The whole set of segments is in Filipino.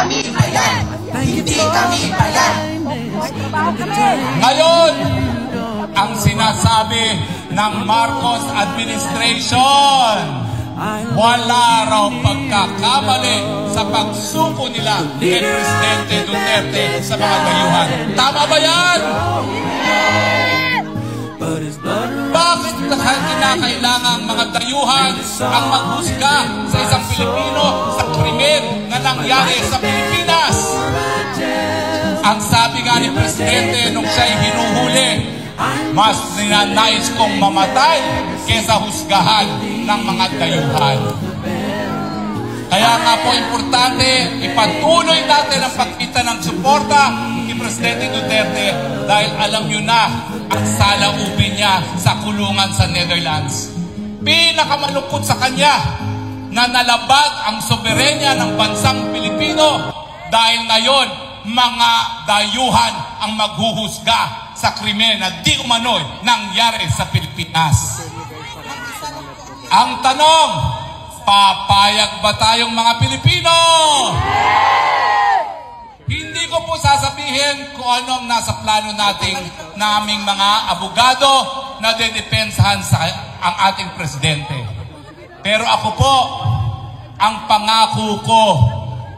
kami ayan. Hindi kami ayan. Ngayon, ang sinasabi ng Marcos administration, wala raw pagkakamali sa pagsuko nila kay Presidente Duterte sa mga dayuhan. Tama ba yan? Bakit kinakailangan ang mga dayuhan ang maghusga sa isang Pilipino sa krimen na nangyari sa Pilipinas? Ang sabi nga ni Presidente nung siya'y hinuhuli, mas ninanais kong mamatay kesa husgahan ng mga dayuhan. Kaya nga po importante, ipatuloy natin ang pagkita ng suporta ni Presidente Duterte dahil alam nyo na ang salaubin niya sa kulungan sa Netherlands. Pinakamalungkot sa kanya na nalabag ang soberenya ng bansang Pilipino dahil ngayon mga dayuhan ang maghuhusga sa krimen na di umano'y nangyari sa Pilipinas. Ang tanong, papayag ba tayong mga Pilipino? Hindi ko po sasabihin kung anong nasa plano naming mga abogado na dedepensahan ang ating presidente. Pero ako po, ang pangako ko,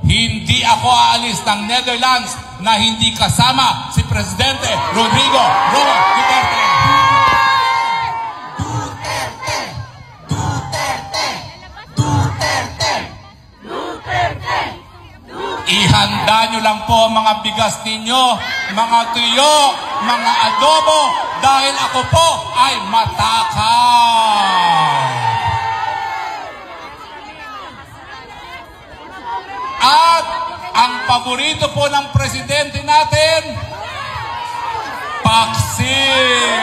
hindi ako aalis ng Netherlands na hindi kasama si Presidente Rodrigo Roa Duterte. Ihanda nyo lang po mga bigas ninyo, mga tuyo, mga adobo, dahil ako po ay matakaw. At ang paborito po ng presidente natin, paksil.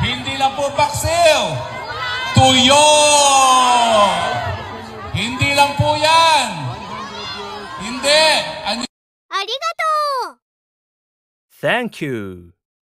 Hindi lang po paksil, tuyo. Hindi lang po yan. Hindi. Arigato! Thank you.